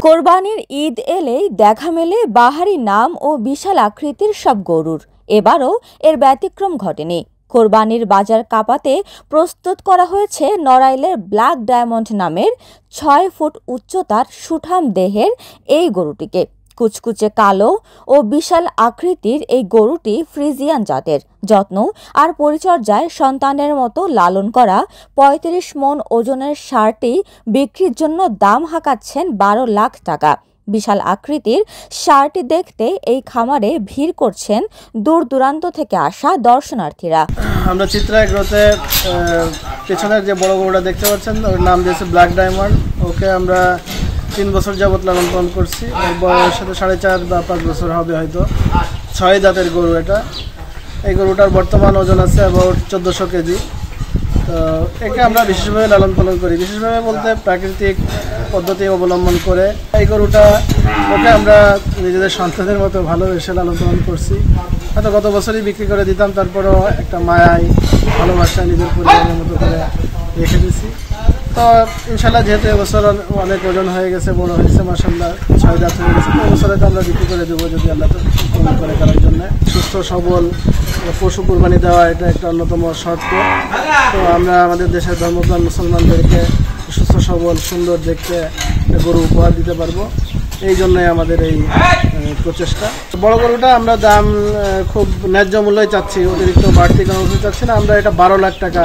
কোরবানির ঈদ এলেই দেখা মেলে বাহারি নাম ও বিশাল আকৃতির সব গরুর। এবারও এর ব্যতিক্রম ঘটেনি। কোরবানির বাজার কাঁপাতে প্রস্তুত করা হয়েছে নড়াইলের ব্ল্যাক ডায়মন্ড নামের ৬ ফুট উচ্চতার সুঠাম দেহের এই গরুটিকে। কুচকুচে কালো ও বিশাল আকৃতির এই গরুটি ফ্রিজিয়ান জাতের। যত্ন আর পরিচর্যায় সন্তানের মতো লালন করা ৩৫ মণ ওজনের ষাঁড়টি বিক্রির জন্য দাম হাঁকাচ্ছেন ১২ লাখ টাকা। বিশাল আকৃতির ষাঁড়টি দেখতে এই খামারে ভিড় করছেন দূর দূরান্ত থেকে আসা দর্শনার্থীরা। আমরা চিত্রা এগ্রোতে পেছনের যে বড় গরুটা দেখতে পাচ্ছেন, ওর নাম দিয়েছে ব্ল্যাক ডায়মন্ড। ওকে আমরা ৩ বছর যাবত লালন পালন করছি। ওর বয়সের সাথে ৪.৫ বা ৫ বছর হবে হয়তো। ৬ দাঁতের গরু এটা। এই গরুটার বর্তমান ওজন আছে অ্যাবাউট ১৪০০ কেজি। তো একে আমরা বিশেষভাবে লালন পালন করি। বিশেষভাবে বলতে প্রাকৃতিক পদ্ধতি অবলম্বন করে এই গরুটা ওকে আমরা নিজেদের সন্তানের মতো ভালোবেসে লালন পালন করছি। হয়তো গত বছরই বিক্রি করে দিতাম, তারপরেও একটা মায়ায় ভালোবাসায় নিজের পরিবারের মতো করে রেখে দিয়েছি। তো ইনশাল্লাহ যেহেতু এবছর অনেক ওজন হয়ে গেছে, বড় হয়েছে, মাশাআল্লাহ ৬ দাঁত হয়ে গেছে, এবছরে তো আমরা বিক্রি করে দেবো যদি আল্লাহ তো করে করার জন্য। সুস্থ সবল পশু কুরবানি দেওয়া এটা একটা অন্যতম শর্ত। তো আমরা আমাদের দেশের ধর্মপ্রাণ মুসলমানদেরকে সুস্থ সবল সুন্দর দেখতে গরু উপহার দিতে পারবো, এই জন্যই আমাদের এই প্রচেষ্টা। বড় গরুটা আমরা দাম খুব ন্যায্য মূল্যই চাচ্ছি, অতিরিক্ত বাড়তি কোনো ওষুধ চাচ্ছি না। আমরা এটা ১২ লাখ টাকা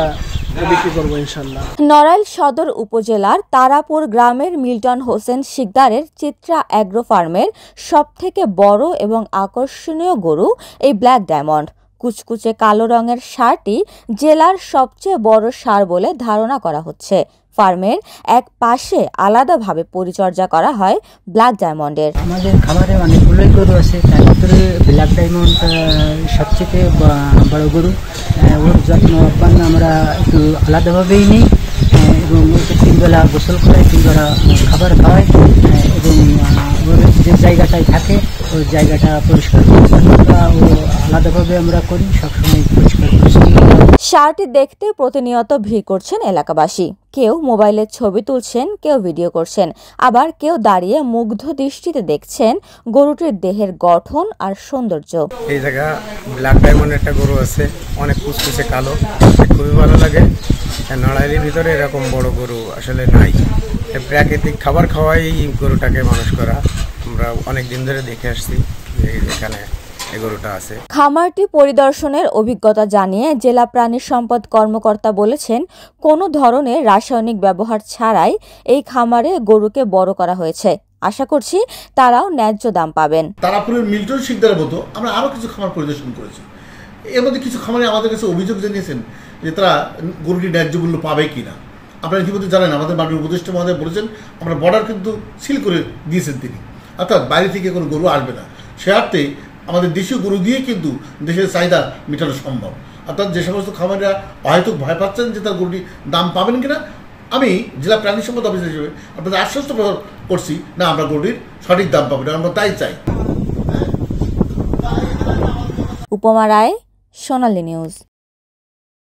বিক্রি করবো ইনশাল্লাহ। নড়াইল সদর উপজেলার তারাপুর গ্রামের মিল্টন হোসেন শিকদারের চিত্রা অ্যাগ্রো ফার্মের সবথেকে বড় এবং আকর্ষণীয় গরু এই ব্ল্যাক ডায়মন্ড। কুচকুচে কালো রঙের ষাঁড়টি জেলার সবচেয়ে বড় ষাঁড় বলে ধারণা করা হচ্ছে। ফার্মের এক পাশে আলাদাভাবে পরিচর্যা করা হয় ব্ল্যাক ডায়মন্ডের। আমাদের খামারে অনেকগুলোই গরু আছে, তার ভিতরে ব্ল্যাক ডায়মন্ড সবচেয়ে বড় গরু। ওর যত্ন আমরা একটু আলাদাভাবেই নিই এবং ওকে ৩ বেলা গোসল করাই, 3 বেলা খাবার খাওয়াই এবং ওর যে জায়গাটায় থাকে ওই জায়গাটা পরিষ্কার পরিচ্ছন্নতা ও আলাদাভাবে আমরা করি, সবসময় পরিষ্কার পরিচ্ছন্ন। ষাঁড়টি দেখতে প্রতিনিয়ত ভিড় করছেন এলাকাবাসী। কেউ মোবাইলের ছবি তুলছেন, কেউ ভিডিও করছেন, আবার কেউ দাঁড়িয়ে মুগ্ধ দৃষ্টিতে দেখছেন গরুটির দেহের গঠন আর সৌন্দর্য। এই জায়গা ব্ল্যাক ডায়মন্ড একটা গরু আছে, অনেক কুচকুচে কালো, খুবই ভালো লাগে। নড়াইলের ভিতরে এরকম বড় গরু আসলে নাই। প্রাকৃতিক খাবার খাওয়াই গরুটাকে মানুষ করা আমরা অনেক দিন ধরে দেখে আসছি এখানে গরুটা আছে। খামারটি পরিদর্শনের অভিজ্ঞতা জানিয়ে জেলা প্রাণী সম্পদ কর্মকর্তা বলেছেন, কোনো ধরনের রাসায়নিক ব্যবহার ছাড়াই এই খামারে গরুকে বড় করা হয়েছে। আশা করছি তারাও ন্যায্য দাম পাবেন। তারাপুরের মিল্টন শিকদারের মতো আমরা আরও কিছু খামার পরিদর্শন করেছি। এর মধ্যে কিছু খামারে আমাদের কাছে অভিযোগ জানিয়েছেন যে তারা গরুটি ন্যায্য মূল্য পাবে কিনা। আপনারা ইতিমধ্যে জানেন, আমাদের মাননীয় উপদেষ্টা মহোদয় বলেছেন আমরা বর্ডার কিন্তু সিল করে দিয়েছেন তিনি, অর্থাৎ বাইরে থেকে কোনো গরু আসবে না। সে অর্থে আমাদের দেশীয় গরু দিয়ে কিন্তু দেশের চাহিদা মেটানো সম্ভব। অর্থাৎ যে সমস্ত খামারিরা হয়তো ভয় পাচ্ছেন যে তার গরুটি দাম পাবেন কিনা, আমি জেলা প্রাণী সম্পদ অফিসার হিসেবে আপনাদের আশ্বস্ত করছি, না আমরা গরুটির সঠিক দাম পাবো না, আমরা তাই চাই। উপমা রায়, সোনালী নিউজ।